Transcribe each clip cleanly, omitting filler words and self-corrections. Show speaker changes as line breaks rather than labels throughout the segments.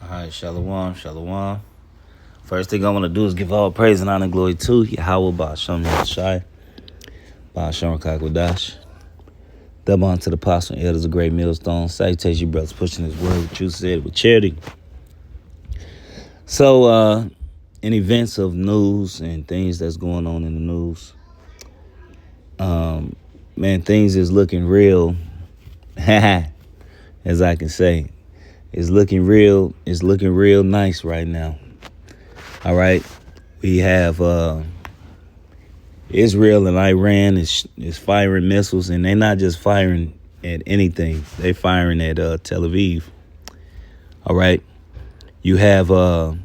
All right, shalom, shalom. First thing I want to do is give all praise and honor and glory to Yahweh Ba'ashem Yahushai, Ba'ashem Kakwadash. Double unto the apostle and elders of great millstone. Salutations, you brothers, pushing his word, what you said, with charity. So, in events of news and things that's going on in the news, man, things is looking real, as I can say. It's looking real nice right now. All right. We have Israel and Iran is firing missiles, and they're not just firing at anything. They're firing at Tel Aviv. All right. You have Salakia.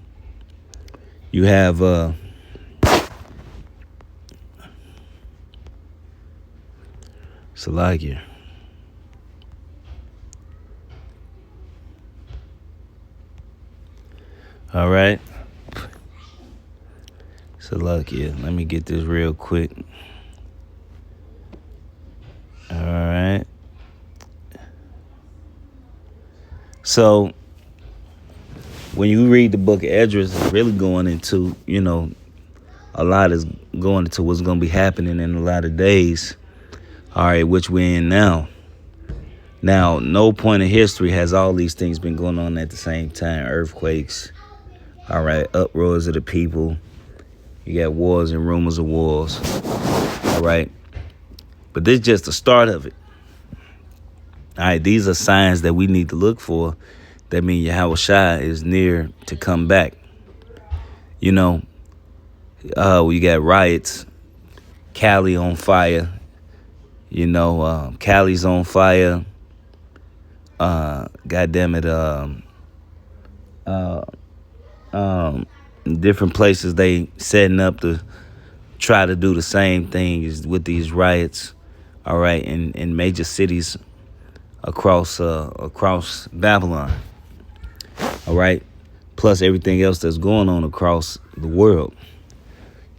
All right. Salakia. Let me get this real quick. All right. So, when you read the book of Esdras, it's really going into, a lot is going into what's going to be happening in a lot of days. All right, which we're in now. Now, no point in history has all these things been going on at the same time. Earthquakes, all right, uproars of the people. You got wars and rumors of wars, all right? But this is just the start of it. All right, these are signs that we need to look for. That means Yahweh Shai is near to come back. We got riots, Cali on fire. Cali's on fire. Different places they setting up to try to do the same thing as with these riots. All right, in major cities across Babylon. All right, plus everything else that's going on across the world.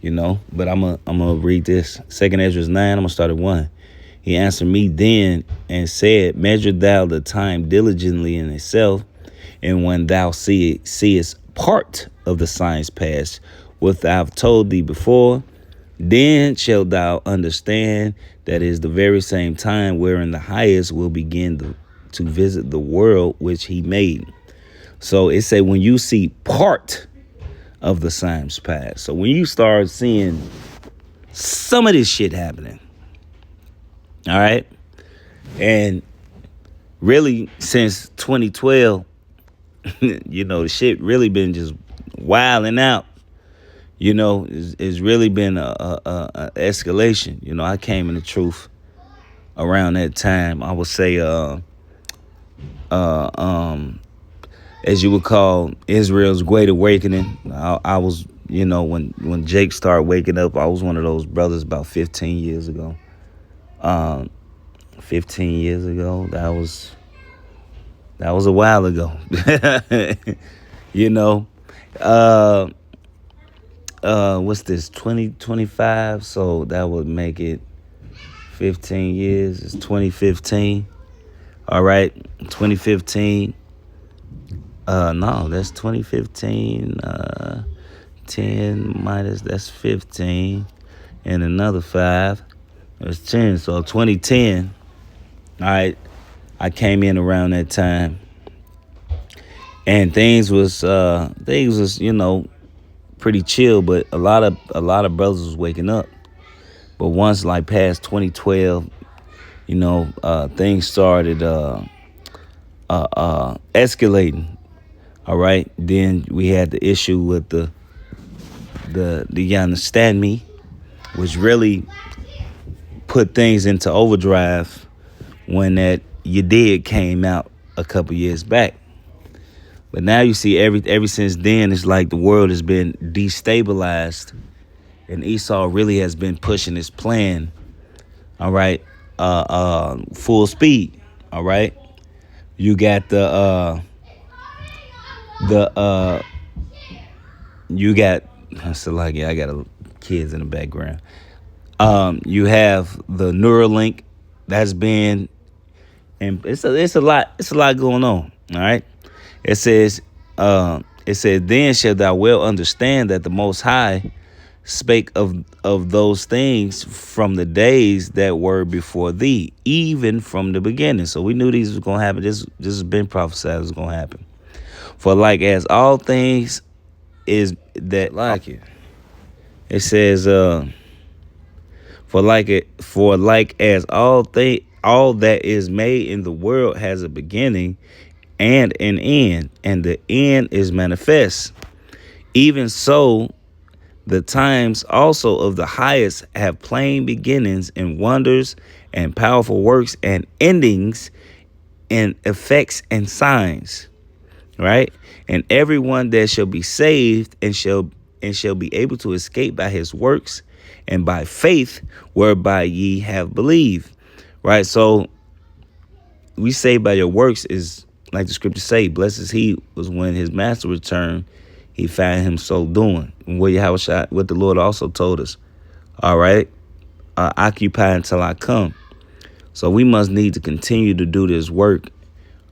But I'm gonna read this. 2nd Esdras 9. I'm gonna start at 1. He answered me then and said, measure thou the time diligently in itself, and when thou seest part of the signs past, what I have told thee before, then shalt thou understand that it is the very same time wherein the highest will begin to visit the world which he made. So it say when you see part of the signs past. So when you start seeing some of this shit happening, all right, and really since 2012, the shit really been just wilding out. It's really been a escalation. I came in the truth around that time. I would say, as you would call Israel's Great Awakening. I was, when Jake started waking up, I was one of those brothers about 15 years ago. 15 years ago, that was a while ago. What's this, 2025? So that would make it 15 years. It's 2015. All right, 2015. No, that's 2015. 10 minus, that's 15. And another 5. That's 10. So 2010. All right, I came in around that time. And things was pretty chill, but a lot of brothers was waking up. But once like past 2012, things started escalating. All right, then we had the issue with the you understand me, which really put things into overdrive when that You Did came out a couple years back. But now you see ever since then, it's like the world has been destabilized, and Esau really has been pushing his plan. All right, full speed. All right, you got I got kids in the background. You have the Neuralink that's been, and it's a lot going on. All right. It says It said, then shalt thou well understand that the Most High spake of those things from the days that were before thee, even from the beginning. So we knew these was gonna happen. This has been prophesied was gonna happen. For like as all things is that like it. It says, for like as all that is made in the world has a beginning and an end, and the end is manifest. Even so, the times also of the highest have plain beginnings and wonders and powerful works and endings and effects and signs, right? And everyone that shall be saved and shall be able to escape by his works and by faith whereby ye have believed, right? So we say by your works is like the scriptures say, blessed is he was when his master returned, he found him so doing. And what the Lord also told us, all right, occupy until I come. So we must need to continue to do this work,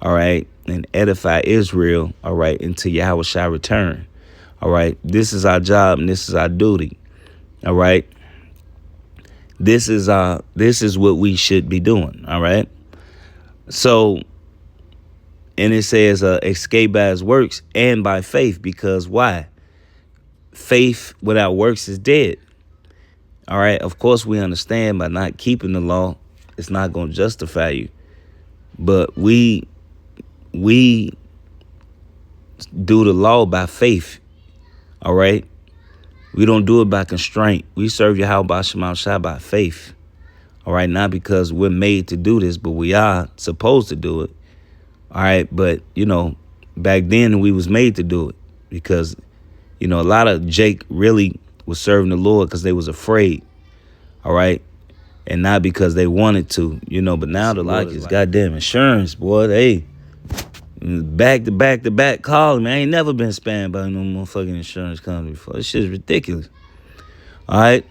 all right, and edify Israel, all right, until Yahweh shall return. All right, this is our job and this is our duty. All right. This is what we should be doing. All right. So, and it says escape by his works and by faith, because why? Faith without works is dead. All right. Of course, we understand by not keeping the law, it's not going to justify you. But we do the law by faith. All right. We don't do it by constraint. We serve Yahweh Shema Shai by faith. All right. Not because we're made to do this, but we are supposed to do it. All right. But, back then we was made to do it because, a lot of Jake really was serving the Lord because they was afraid. All right. And not because they wanted to, but now the Lord is goddamn insurance, boy. Hey, back to back calling me. I ain't never been spammed by no motherfucking insurance company before. This shit's ridiculous. All right.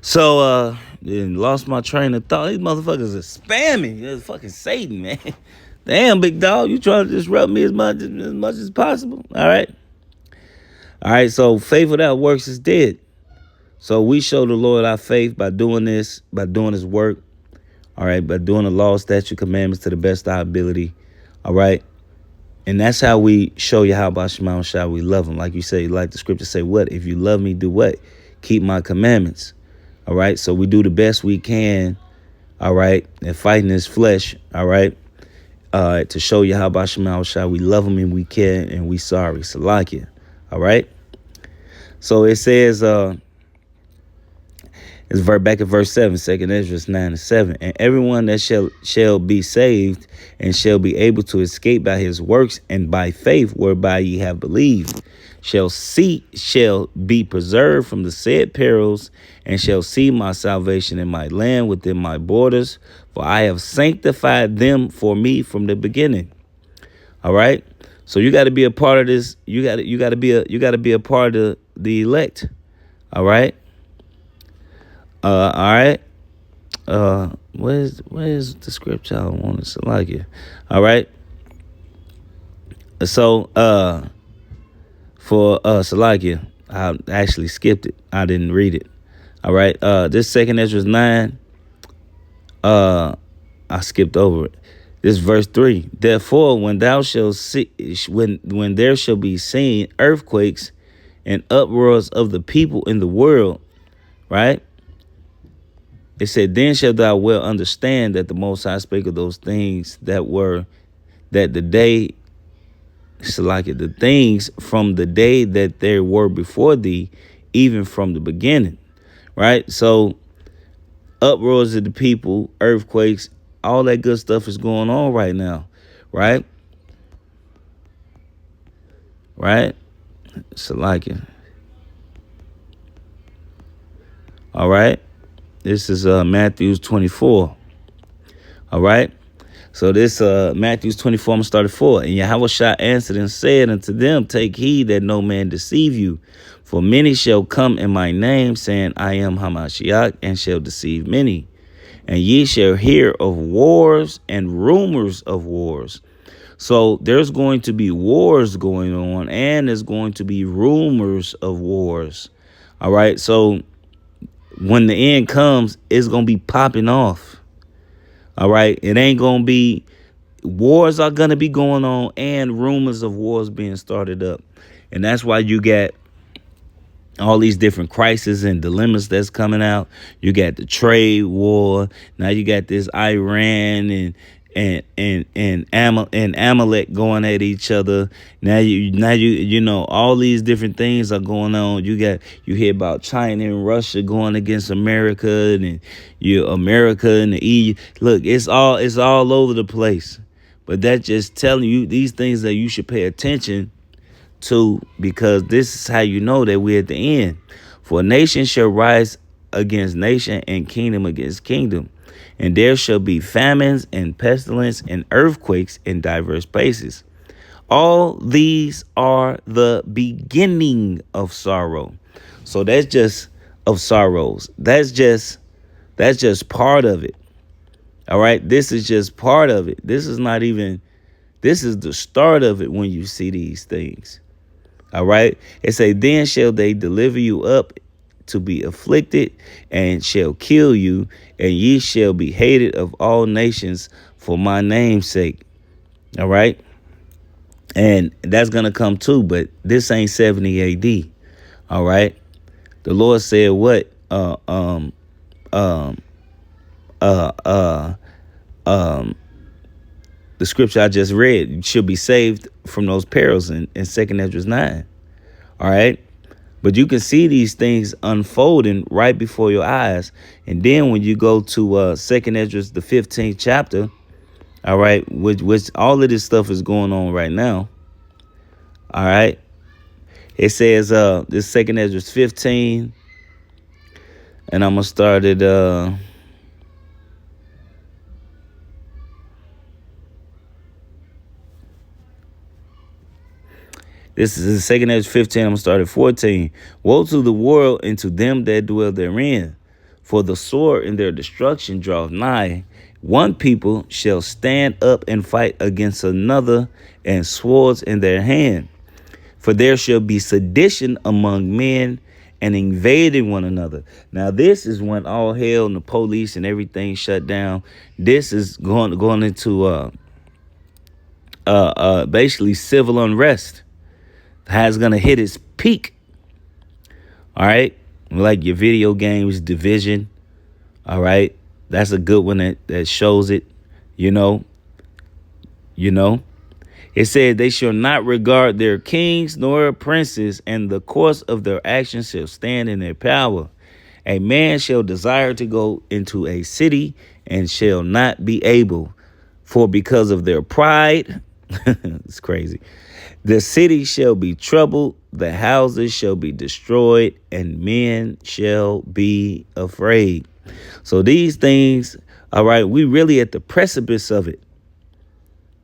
So, then lost my train of thought. These motherfuckers are spamming. It's fucking Satan, man. Damn, big dog. You trying to disrupt me as much as possible. All right. All right. So faith without works is dead. So we show the Lord our faith by doing this, by doing his work. All right. By doing the law, statute, commandments to the best of our ability. All right. And that's how we show you how about Shema Shai we love him. Like you say, like the scriptures say, what? If you love me, do what? Keep my commandments. All right. So we do the best we can. All right. And fighting this flesh. All right. To show you how about Shema Shai we love him and we care and we sorry. Salakia. All right. So it says, it's back at verse 7, 2nd Ezra 9-7. And everyone that shall be saved and shall be able to escape by his works and by faith whereby ye have believed shall be preserved from the said perils and shall see my salvation in my land within my borders. For I have sanctified them for me from the beginning. All right. So you got to be a part of this. You got to be a part of the elect. All right. All right. Where's the scripture I wanted to like it? All right. So, for Salakia, I actually skipped it. I didn't read it. All right. This 2nd Ezra 9, I skipped over it. This verse 3. Therefore, when thou shalt see, when there shall be seen earthquakes and uproars of the people in the world, right? It said, then shalt thou well understand that the Most High spake of those things that the day, Salakia, the things from the day that there were before thee, even from the beginning, right? So uproars of the people, earthquakes, all that good stuff is going on right now, right? Right? Salakia. All right. This is Matthew 24. All right. So this Matthew 24, I'm going to start at 4. And Yahweh Shai answered and said unto them, take heed that no man deceive you. For many shall come in my name, saying, I am Hamashiach, and shall deceive many. And ye shall hear of wars and rumors of wars. So there's going to be wars going on, and there's going to be rumors of wars. All right. So when the end comes, it's going to be popping off. All right. It ain't going to be, wars are going to be going on, and rumors of wars being started up. And that's why you get all these different crises and dilemmas that's coming out. You got the trade war. Now you got this Iran and Amalek going at each other. You know all these different things are going on. You hear about China and Russia going against America, and America and the EU. Look, it's all over the place. But that's just telling you these things that you should pay attention to, because this is how you know that we're at the end. For nation shall rise against nation, and kingdom against kingdom, and there shall be famines and pestilence and earthquakes in diverse places. All these are the beginning of sorrow. So that's just of sorrows. That's just part of it. All right. This is just part of it. This is the start of it when you see these things. All right. It say, then shall they deliver you up to be afflicted, and shall kill you, and ye shall be hated of all nations for my name's sake. All right. And that's going to come too. But this ain't 70 AD. All right. The Lord said what? The scripture I just read, you should be saved from those perils in 2nd Esdras 9. All right. But you can see these things unfolding right before your eyes. And then when you go to 2nd Esdras, the 15th chapter, all right, which all of this stuff is going on right now. All right. It says this 2nd Esdras 15, and I'm going to start at this is the 2nd Esdras 15. I'm going to start at 14. Woe to the world and to them that dwell therein, for the sword in their destruction draweth nigh. One people shall stand up and fight against another, and swords in their hand. For there shall be sedition among men, and invading one another. Now this is when all hell and the police and everything shut down. This is going into basically civil unrest. Has going to hit its peak. All right. Like your video games division. All right. That's a good one that shows it. You know. It said they shall not regard their kings nor princes, and the course of their actions shall stand in their power. A man shall desire to go into a city and shall not be able, for because of their pride, it's crazy. The city shall be troubled, the houses shall be destroyed, and men shall be afraid. So these things, all right, we really at the precipice of it.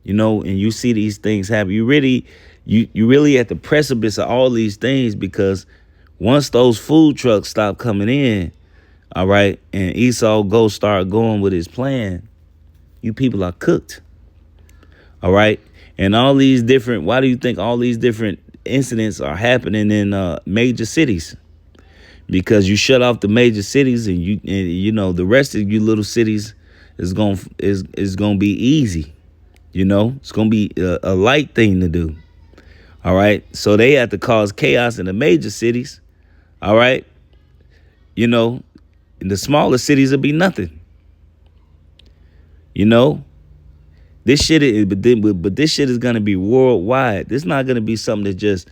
And you see these things happen. You really at the precipice of all these things, because once those food trucks stop coming in, all right, and Esau start going with his plan, you people are cooked. All right. And all these different, why do you think all these different incidents are happening in major cities? Because you shut off the major cities, and the rest of you little cities is going to be easy. It's going to be a light thing to do. All right. So they have to cause chaos in the major cities. All right. In the smaller cities, it'll be nothing. This shit is, but this shit is gonna be worldwide. This is not gonna be something that's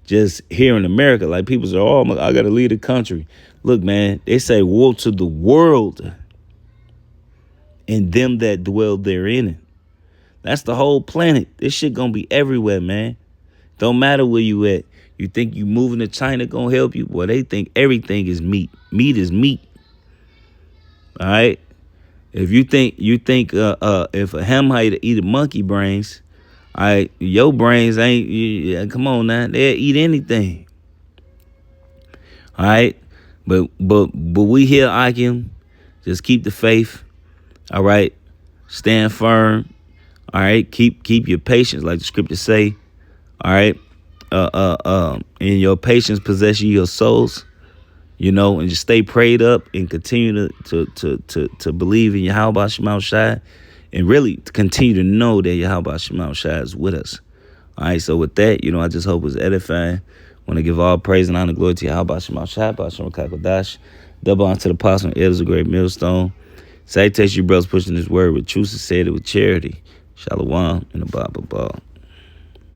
just here in America. Like people say, "Oh, I gotta leave the country." Look, man, they say, "Woe to the world and them that dwell therein." That's the whole planet. This shit gonna be everywhere, man. Don't matter where you at. You think you moving to China gonna help you? Boy, they think everything is meat. Meat is meat. All right. If you think if a Hamite eat a monkey brains, all right, your brains ain't. Come on now, they'll eat anything. All right, but we here, Akim, just keep the faith. All right, stand firm. All right, keep your patience, like the scriptures say. All right, in your patience possess you your souls. You know, and just stay prayed up and continue to believe in Yahweh Shemau Shai, and really continue to know that Yahweh Shemau Shai is with us. All right, so with that, you know, I just hope it's edifying. Want to give all praise and honor, glory to Yahweh Shemau Shai, B'Shem Kakodash. Double honor to the apostle and elders of Great Millstone. Salutation, you brothers pushing this word with truth, and said it with charity. Shalom and a Bible ball.